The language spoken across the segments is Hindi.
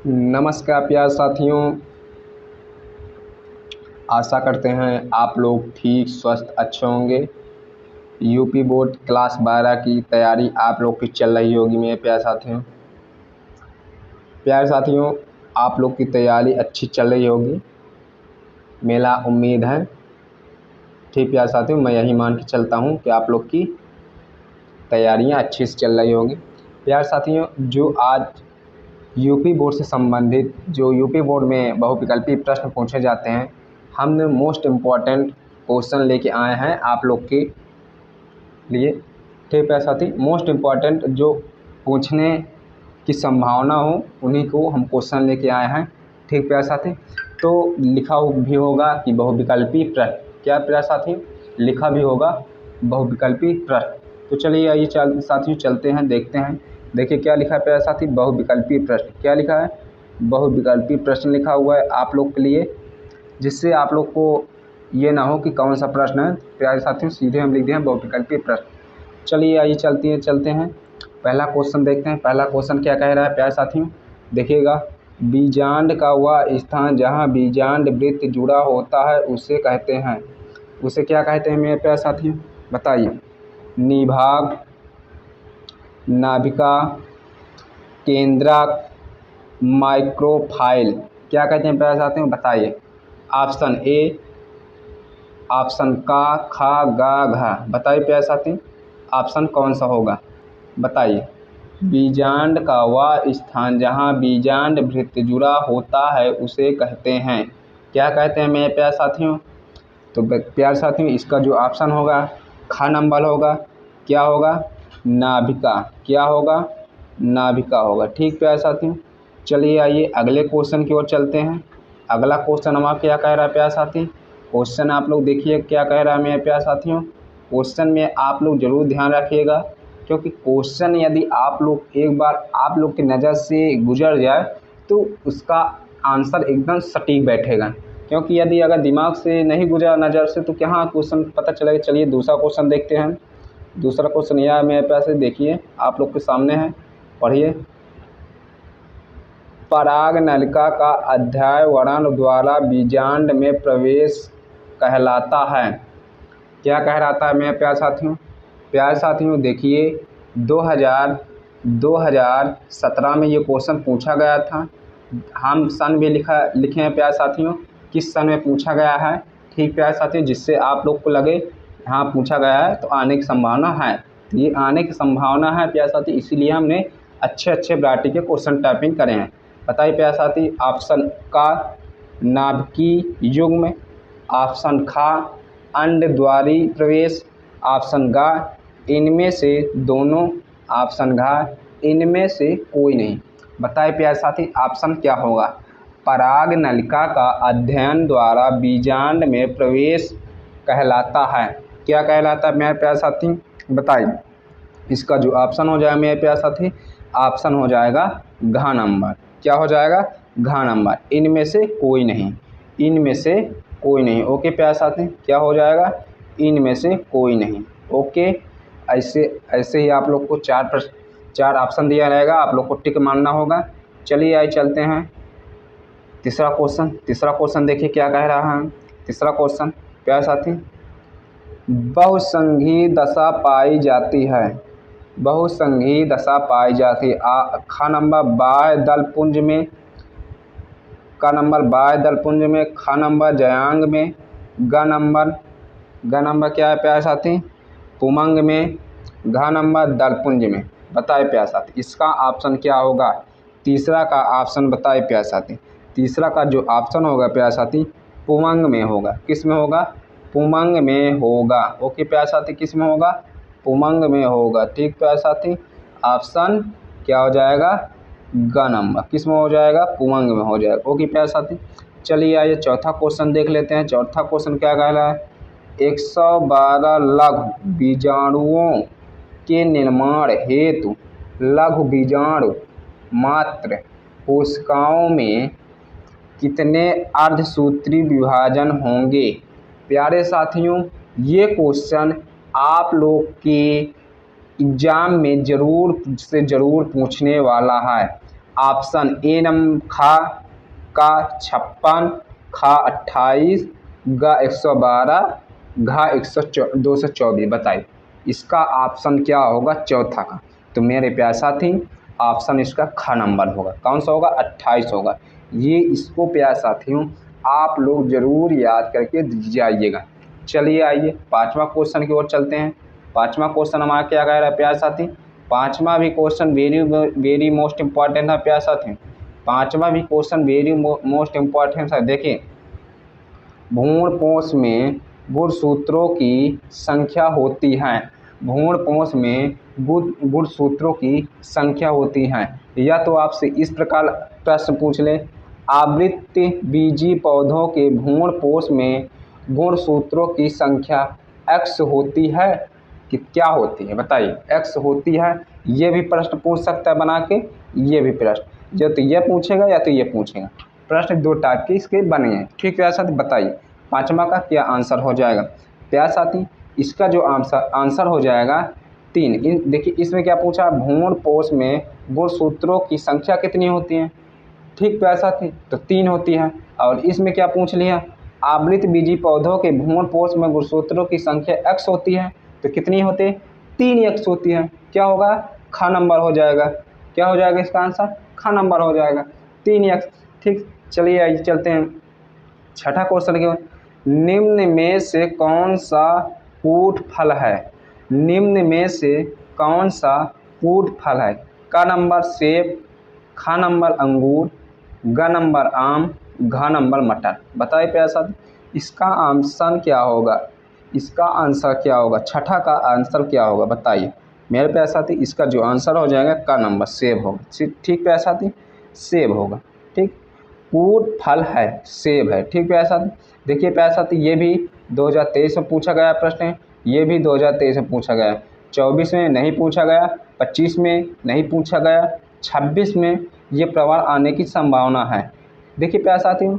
नमस्कार प्यारे साथियों। आशा करते हैं आप लोग ठीक स्वस्थ अच्छे होंगे। यूपी बोर्ड क्लास 12 की तैयारी आप लोग की चल रही होगी मेरे प्यारे साथियों, आप लोग की तैयारी अच्छी चल रही होगी, मेरा उम्मीद है। ठीक प्यारे साथियों, मैं यही मान के चलता हूँ कि आप लोग की तैयारियाँ अच्छी से चल रही होगी। प्यारे साथियों, जो आज यूपी बोर्ड से संबंधित जो यूपी बोर्ड में बहुविकल्पी प्रश्न पूछे जाते हैं, हमने मोस्ट इम्पॉर्टेंट क्वेश्चन लेके आए हैं आप लोग के लिए। ठीक है साथी, मोस्ट इम्पॉर्टेंट जो पूछने की संभावना हो उन्हीं को हम क्वेश्चन लेके आए हैं। ठीक प्यारे साथी, तो लिखा भी होगा कि बहुविकल्पी प्रश्न, क्या प्यारे साथी, लिखा भी होगा बहुविकल्पी प्रश्न। तो चलिए आइए साथियों चलते हैं, देखते हैं। देखिए क्या लिखा है प्यारे साथी, बहुविकल्पी प्रश्न। क्या लिखा है? बहुविकल्पी प्रश्न लिखा हुआ है आप लोग के लिए, जिससे आप लोग को ये ना हो कि कौन सा प्रश्न है। प्यारे साथियों सीधे हम लिख दिए हैं बहुविकल्पी प्रश्न। चलिए आइए चलते हैं, पहला क्वेश्चन देखते हैं। पहला क्वेश्चन क्या कह रहा है प्यारे साथियों, देखिएगा। बीजांड का वह स्थान जहाँ बीजांड वृत्त जुड़ा होता है उसे कहते हैं, उसे क्या कहते हैं मेरे प्यारे साथियों, बताइए। निभाग, नाभिका, केंद्रक, माइक्रोफाइल, क्या कहते हैं प्यारे साथियों, बताइए। ऑप्शन ए, ऑप्शन का, खा, गा, घा, बताइए प्यारे साथी, ऑप्शन कौन सा होगा, बताइए। बीजांड का वह स्थान जहाँ बीजांड वृत्त जुड़ा होता है उसे कहते हैं, क्या कहते हैं मेरे प्यारे साथियों। तो प्यारे साथियों इसका जो ऑप्शन होगा ख नंबर होगा, क्या होगा, नाभिका, क्या होगा, नाभिका होगा। ठीक प्यारे साथियों, चलिए आइए अगले क्वेश्चन की ओर चलते हैं। अगला क्वेश्चन हमारा क्या कह रहा है प्यारे साथी, क्वेश्चन आप लोग देखिए क्या कह रहा है मेरे प्यारे साथियों। क्वेश्चन में आप लोग ज़रूर ध्यान रखिएगा, क्योंकि क्वेश्चन यदि आप लोग एक बार आप लोग की नज़र से गुजर जाए तो उसका आंसर एकदम सटीक बैठेगा, क्योंकि यदि अगर दिमाग से नहीं गुजरा नज़र से तो क्या क्वेश्चन पता चलेगा। चलिए दूसरा क्वेश्चन देखते हैं। दूसरा क्वेश्चन यह मेरे पास देखिए आप लोग के सामने है, पढ़िए। पराग नलिका का अध्याय वर्ण द्वारा बीजांड में प्रवेश कहलाता है, क्या कहलाता है मेरे प्यारे साथियों। प्यारे साथियों देखिए 2017 में ये क्वेश्चन पूछा गया था। हम सन भी लिखे हैं प्यारे साथियों, किस सन में पूछा गया है। ठीक प्यारे साथियों, जिससे आप लोग को लगे हाँ पूछा गया है तो आने की संभावना है। तो ये आने की संभावना है प्यारे साथी, इसीलिए हमने अच्छे वैरायटी के क्वेश्चन टाइपिंग करे हैं। बताइए प्यारे साथी, ऑप्शन का नाभिकीय युग्म, ऑप्शन खा अंडद्वारी प्रवेश, ऑप्शन गा इनमें से दोनों, ऑप्शन घा इनमें से कोई नहीं। बताइए प्यारे साथी ऑप्शन क्या होगा। पराग नलिका का अध्ययन द्वारा बीजांड में प्रवेश कहलाता है, क्या कहलाता है मेरे प्यारे साथी, बताइए। इसका जो ऑप्शन हो जाएगा मेरे प्यारे साथी, ऑप्शन हो जाएगा घ नंबर, क्या हो जाएगा, घ नंबर, इनमें से कोई नहीं, इनमें से कोई नहीं। ओके प्यारे साथी, क्या हो जाएगा, इनमें से कोई नहीं। ओके, ऐसे ऐसे ही आप लोग को चार ऑप्शन दिया रहेगा, आप लोग को टिक मारना होगा। चलिए आइए चलते हैं तीसरा क्वेश्चन देखिए क्या कह रहा है। तीसरा क्वेश्चन प्यारे साथी, बहुसंघी दशा पाई जाती है, बहुसंघी दशा पाई जाती है। ख नंबर बाह्य दलपुंज में, का नंबर बाह्य दलपुंज में, ख नंबर जयांग में, ग नंबर क्या है प्यारे साथी, पुमंग में, घ नंबर दलपुंज में। बताए प्यारे साथी इसका ऑप्शन क्या होगा। तीसरा का ऑप्शन बताए प्यारे साथी, तीसरा का जो ऑप्शन होगा प्यारे साथी पुमंग में होगा। किस में होगा, पुमंग में होगा। ओके प्यारे साथी, किस में होगा, पुमंग में होगा। ठीक प्यारे साथी, ऑप्शन क्या हो जाएगा, ग नंबर, किस में हो जाएगा, पुमंग में हो जाएगा। ओके प्यारे साथी, चलिए आइए चौथा क्वेश्चन देख लेते हैं। चौथा क्वेश्चन क्या कह रहा है, 112 लघु बीजाणुओं के निर्माण हेतु लघु बीजाणु मात्र कोशिकाओं में कितने अर्धसूत्री विभाजन होंगे। प्यारे साथियों ये क्वेश्चन आप लोग के एग्जाम में ज़रूर से ज़रूर पूछने वाला है। ऑप्शन ए खा का 56, खा 28, गा 112, घा 224। बताइए इसका ऑप्शन क्या होगा चौथा का। तो मेरे प्यारे साथी ऑप्शन इसका ख नंबर होगा। कौन सा होगा 28 होगा। ये इसको प्यारे साथियों आप लोग ज़रूर याद करके जाइएगा। चलिए आइए पाँचवा क्वेश्चन की ओर चलते हैं। पाँचवा क्वेश्चन हमारा क्या कह रहा है प्यारे साथी। पाँचवा भी क्वेश्चन वेरी मोस्ट इम्पॉर्टेंट है प्यारे साथी। पाँचवा भी क्वेश्चन वेरी मोस्ट इम्पॉर्टेंट है। देखिए भ्रूणपोष में गुणसूत्रों की संख्या होती है। भ्रूणपोष में गुणसूत्रों की संख्या होती है। या तो आपसे इस प्रकार प्रश्न पूछ ले, आवृतबीजी पौधों के भ्रूणपोष में गुणसूत्रों की संख्या x होती है कि क्या होती है। बताइए x होती है। ये भी प्रश्न पूछ सकता है बना के, ये भी प्रश्न या तो ये पूछेगा या तो ये पूछेगा। प्रश्न दो टाइप के इसके बने हैं। ठीक है प्यारे साथी, बताइए पाँचवा का क्या आंसर हो जाएगा। प्यारे साथी इसका जो आंसर हो जाएगा 3। देखिए इसमें क्या पूछा, भ्रूणपोष में गुणसूत्रों की संख्या कितनी होती है। ठीक प्यारे साथी, तो 3 होती है। और इसमें क्या पूछ लिया, आवृतबीजी पौधों के भ्रूणपोष में गुणसूत्रों की संख्या x होती है। तो कितनी होती है, 3x होती है। क्या होगा, ख नंबर हो जाएगा। क्या हो जाएगा इसका आंसर, ख नंबर हो जाएगा 3x। ठीक, चलिए आइए चलते हैं छठा क्वेश्चन की ओर। निम्न में से कौन सा कूट फल है। निम्न में से कौन सा कूट फल है। का नंबर सेब, खा नंबर अंगूर, ग नंबर आम, घ नंबर मटर। बताइए प्यारे साथी इसका आंसर क्या होगा। इसका आंसर क्या होगा, छठा का आंसर क्या होगा बताइए मेरे प्यारे साथी। इसका जो आंसर हो जाएगा का नंबर सेब होगा। ठीक प्यारे साथी, सेब होगा। ठीक, कूट फल है सेब है। ठीक प्यारे साथी, देखिए प्यारे साथी ये भी 2023 में पूछा गया प्रश्न है। ये भी 2023 में पूछा गया। 24 में नहीं पूछा गया, 25 में नहीं पूछा गया, 26 में ये प्रश्न आने की संभावना है। देखिए प्यारे साथियों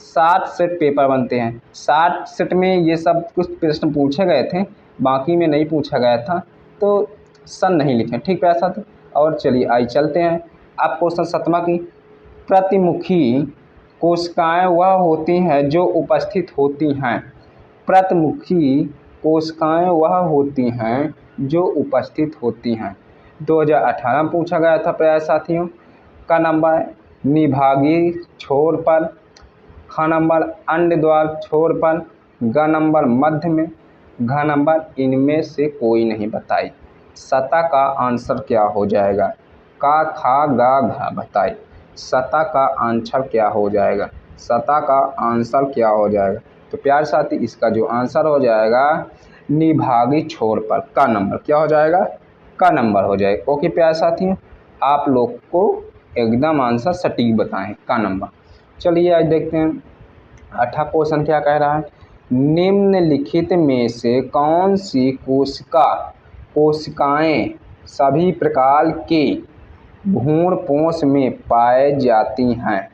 60 सेट पेपर बनते हैं। 60 सेट में ये सब कुछ प्रश्न पूछे गए थे, बाकी में नहीं पूछा गया था, तो सन नहीं लिखे। ठीक प्यारे साथी, और चलिए आई चलते हैं अब क्वेश्चन 7वां की। प्रतिमुखी कोशिकाएं वह होती हैं जो उपस्थित होती हैं। प्रतिमुखी कोशिकाएं वह होती हैं जो उपस्थित होती हैं। 2018 में पूछा गया था प्यारे साथियों। का नंबर निभागीय छोर पर, ख नंबर अंड द्वार छोर पर, ग नंबर मध्य में, घ नंबर इनमें से कोई नहीं। बताइए सतह का आंसर क्या हो जाएगा। का खा गा घा। बताइए सतह का आंसर क्या हो जाएगा। सतह का आंसर क्या हो जाएगा। तो प्यारे साथी इसका जो आंसर हो जाएगा निभागीय छोर पर, का नंबर क्या हो जाएगा, का नंबर हो जाएगा। ओके प्यारे साथी, आप लोग को एकदम आंसर सटीक बताएं, का नंबर। चलिए आज देखते हैं 8वां क्वेश्चन क्या कह रहा है। निम्नलिखित में से कौन सी कोशिकाएं सभी प्रकार के भ्रूणपोष में पाए जाती हैं।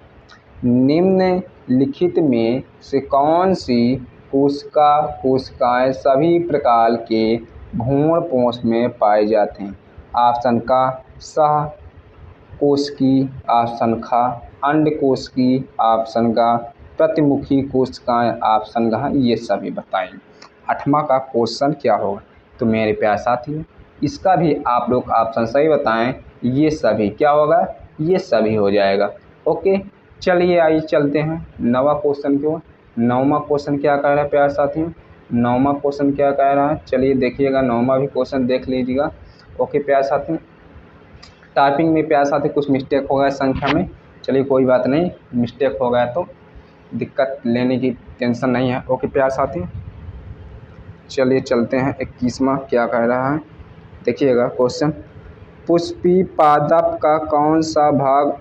निम्नलिखित में से कौन सी कोशिकाएं सभी प्रकार के भ्रूणपोष में पाए जाते हैं। ऑप्शन का सह कोशिकी, ऑप्शन खा अंड कोशिकी, ऑप्शन का प्रतिमुखी कोशिकाएं, ऑप्शन घ ये सभी बताएंगे। 8वां का क्वेश्चन क्या होगा। तो मेरे प्यारे साथियों इसका भी आप लोग ऑप्शन सही बताएं। ये सभी क्या होगा, ये सभी हो जाएगा। ओके चलिए आइए चलते हैं 9वां क्वेश्चन की ओर। 9वां क्वेश्चन क्या कह रहा है प्यारे साथियों। 9वां क्वेश्चन क्या कह रहा है, चलिए देखिएगा 9वां भी क्वेश्चन देख लीजिएगा। ओके प्यारे साथियों टाइपिंग में प्यारे साथी कुछ मिस्टेक हो गया संख्या में, चलिए कोई बात नहीं, मिस्टेक हो गया तो दिक्कत लेने की टेंशन नहीं है। ओके प्यारे साथी चलिए चलते हैं 21वां क्या कह रहा है, देखिएगा क्वेश्चन। पुष्पी पादप का कौन सा भाग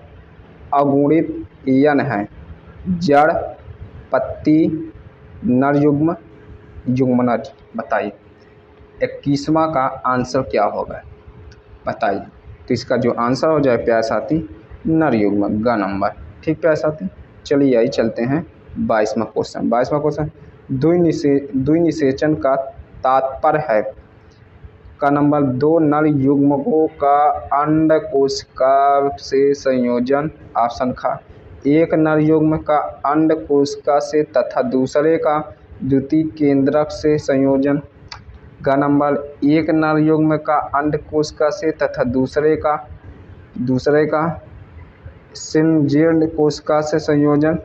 अगुणित यन है। जड़, पत्ती, नरयुग्म, युग्मनज। बताइए 21वां का आंसर क्या होगा बताइए। तो इसका जो आंसर हो जाए प्यारे साथी नरयुग्म, ग नंबर। ठीक प्यारे साथी चलिए आई चलते हैं 22वां क्वेश्चन। 22वां क्वेश्चन द्विनिषेचन का तात्पर्य है। का नंबर 2 नर युग्मकों का अंडकोशिका से संयोजन। ऑप्शन ख, एक नर युग्म का अंडकोशिका से तथा दूसरे का द्वितीय केंद्रक से संयोजन। का नंबर एक नर युग्म का अंडकोशिका से तथा दूसरे का संजीर्ण कोशिका से संयोजन।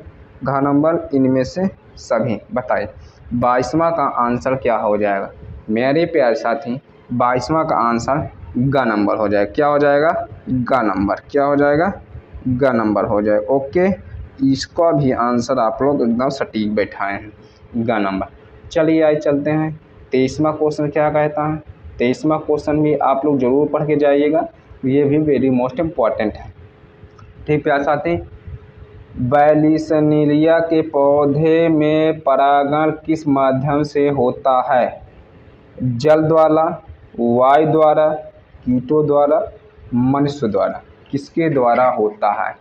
घ नंबर इनमें से सभी। बताइए 22वां का आंसर क्या हो जाएगा मेरे प्यारे साथी। 22वां का आंसर ग नंबर हो जाएगा। क्या हो जाएगा? ग नंबर। क्या हो जाएगा? ग नंबर हो जाएगा। ओके, इसका भी आंसर आप लोग एकदम सटीक बैठाए हैं, ग नंबर। चलिए आइए चलते हैं 23वां क्वेश्चन क्या कहता है। 23वां क्वेश्चन भी आप लोग जरूर पढ़ के जाइएगा, ये भी वेरी मोस्ट इम्पॉर्टेंट है। ठीक प्यारे साथी, बैलिसनेरिया के पौधे में परागण किस माध्यम से होता है? जल द्वारा, वायु द्वारा, कीटों द्वारा, मनुष्य द्वारा। किसके द्वारा होता है?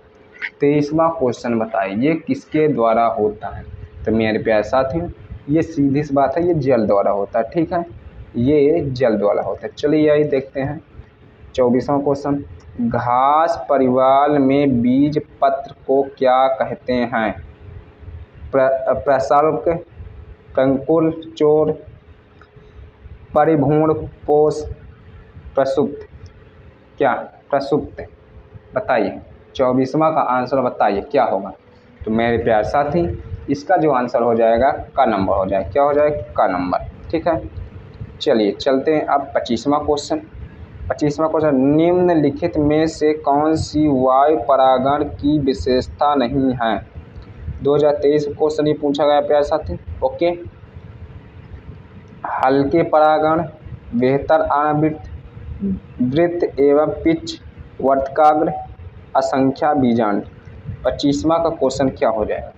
23वां क्वेश्चन बताइए, ये किसके द्वारा होता है? तो मेरे प्यारे साथियों, ये सीधी सी बात है, ये जल द्वारा होता है। ठीक है, ये जल द्वारा होता है। चलिए यही देखते हैं 24वां क्वेश्चन। घास परिवार में बीज पत्र को क्या कहते हैं? प्रसल्क, कंकुल, चोर, परिभ्रूण, पोष, प्रसुप्त। क्या? प्रसुप्त। बताइए 24वां का आंसर बताइए क्या होगा? तो मेरे प्यारे साथी, इसका जो आंसर हो जाएगा का नंबर हो जाएगा। क्या हो जाएगा? का नंबर। ठीक है, चलिए चलते हैं अब 25वां क्वेश्चन। 25वां क्वेश्चन, निम्नलिखित में से कौन सी वायु परागण की विशेषता नहीं है? 2023 क्वेश्चन ये पूछा गया प्यारे साथी। ओके, हल्के परागण, बेहतर आणविक, वृत्त एवं पिच, वर्तकाग्र, असंख्या बीजांड। 25वां का क्वेश्चन क्या हो जाएगा?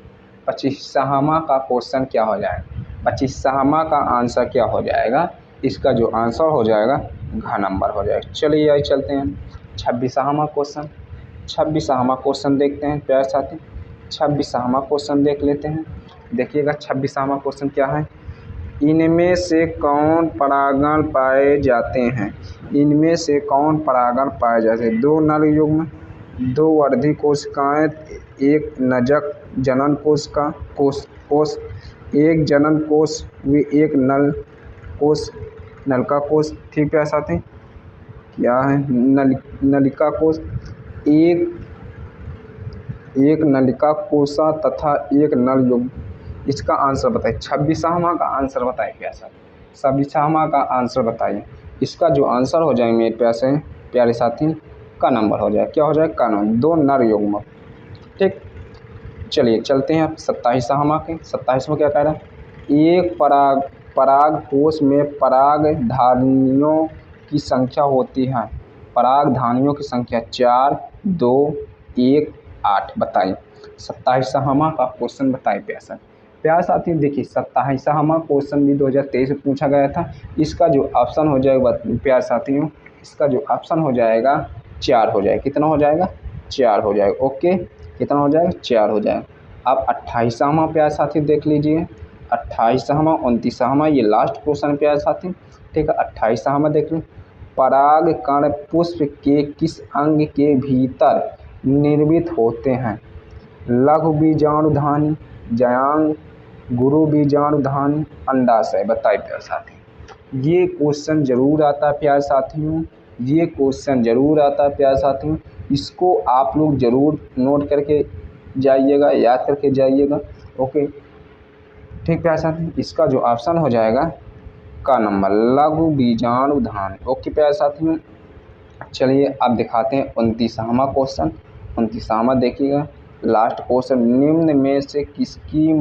25वां का क्वेश्चन क्या हो जाएगा? 25वां का आंसर क्या हो जाएगा? इसका जो आंसर हो जाएगा घ नंबर हो जाएगा। चलिए आइए चलते हैं 26वां क्वेश्चन। 26वां क्वेश्चन देखते हैं प्यारे साथी। 26वां क्वेश्चन देख लेते हैं। देखिएगा 26वां क्वेश्चन क्या है। इनमें से कौन परागण पाए जाते हैं? इनमें से कौन परागण पाए जाते हैं? 2 नर युग्म, 2 वर्धी कोशिकाएं, 1 नजक जनन कोश, 1 जनन कोश व 1 नल कोश, नलिका कोश। ठीक है साथी, क्या है? नलिका कोश। एक नलिका कोशा तथा 1 नल युग्म। इसका आंसर बताइए। 26वां का आंसर बताइए प्यारे। 26वां का आंसर बताइए। इसका जो आंसर हो जाएगा मेरे प्यारे साथी का नंबर हो जाएगा। क्या हो जाएगा? का नंबर। 2 नर युग्म। ठीक, चलिए चलते हैं 27वां के। 27वां क्या कह रहा है? एक पराग कोश में परागधानियों की संख्या होती है। परागधानियों की संख्या 4, 2, 1, 8। बताइए 27वां का क्वेश्चन बताइए प्यारे साथी। देखिए 27वां क्वेश्चन भी 2023 में पूछा गया था। इसका जो ऑप्शन हो जाएगा प्यारे साथियों, इसका जो ऑप्शन हो जाएगा 4 हो जाएगा। कितना हो जाएगा? 4 हो जाएगा। ओके, कितना हो जाएगा? 4 हो जाएगा। अब 28वां प्यारे साथी देख लीजिए। 28वां, 29वां, ये लास्ट क्वेश्चन प्यारे साथी। ठीक है, 28वां देख लें। पराग कण पुष्प के किस अंग के भीतर निर्मित होते हैं? लघु बीजाणुधानी, जयांग, गुरु बीजाणुधानी, अंडाशय। बताइए प्यारे साथी। ये क्वेश्चन जरूर आता है प्यारे साथियों, ये क्वेश्चन जरूर आता है प्यारे साथियों। इसको आप लोग जरूर नोट करके जाइएगा, याद करके जाइएगा। ओके, ठीक प्यारे साथी, इसका जो ऑप्शन हो जाएगा का नंबर, लघु बीजाणुधानी। ओके प्यारे साथियों, चलिए अब दिखाते हैं 29वां क्वेश्चन। 29वां देखिएगा, लास्ट क्वेश्चन। निम्न में से किसकी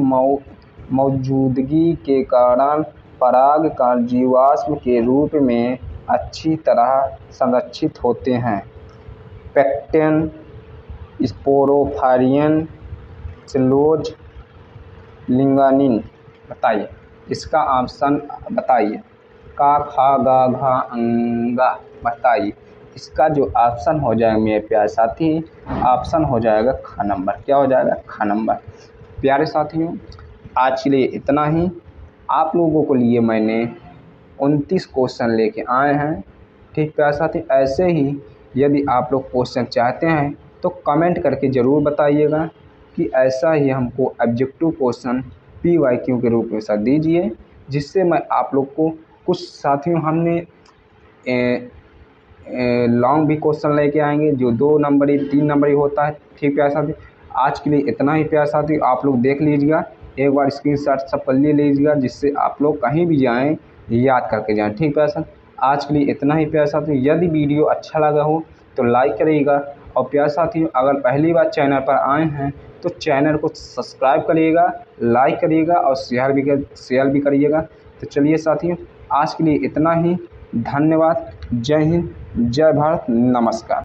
मौजूदगी के कारण पराग कण जीवाश्म के रूप में अच्छी तरह संरक्षित होते हैं? पेक्टिन, स्पोरोफायरिन, सेलुलोज, लिग्नानिन। बताइए इसका ऑप्शन बताइए। का, खा, गा, घा, अंगा। बताइए इसका जो ऑप्शन हो जाएगा मेरे प्यारे साथी, ऑप्शन हो जाएगा ख नंबर। क्या हो जाएगा? ख नंबर। प्यारे साथियों, आज के लिए इतना ही। आप लोगों के लिए मैंने 29 क्वेश्चन लेके आए हैं। ठीक प्यारे साथी, ऐसे ही यदि आप लोग क्वेश्चन चाहते हैं तो कमेंट करके ज़रूर बताइएगा कि ऐसा ही हमको ऑब्जेक्टिव क्वेश्चन PYQ के रूप में सर दीजिए, जिससे मैं आप लोग को कुछ साथियों हमने लॉन्ग भी क्वेश्चन लेके आएंगे जो 2 नंबरी 3 नंबरी होता है। ठीक प्यारे साथी, आज के लिए इतना ही प्यारे साथी, आप लोग देख लीजिएगा, एक बार स्क्रीनशॉट सब कर लीजिएगा, जिससे आप लोग कहीं भी जाएं याद करके जाएं। ठीक प्यारे साथी, आज के लिए इतना ही प्यारे साथी। यदि वीडियो अच्छा लगा हो तो लाइक करिएगा, और प्यारे साथियों अगर पहली बार चैनल पर आए हैं तो चैनल को सब्सक्राइब करिएगा, लाइक करिएगा और शेयर भी करिएगा। तो चलिए साथियों, आज के लिए इतना ही। धन्यवाद। जय हिंद, जय भारत, नमस्कार।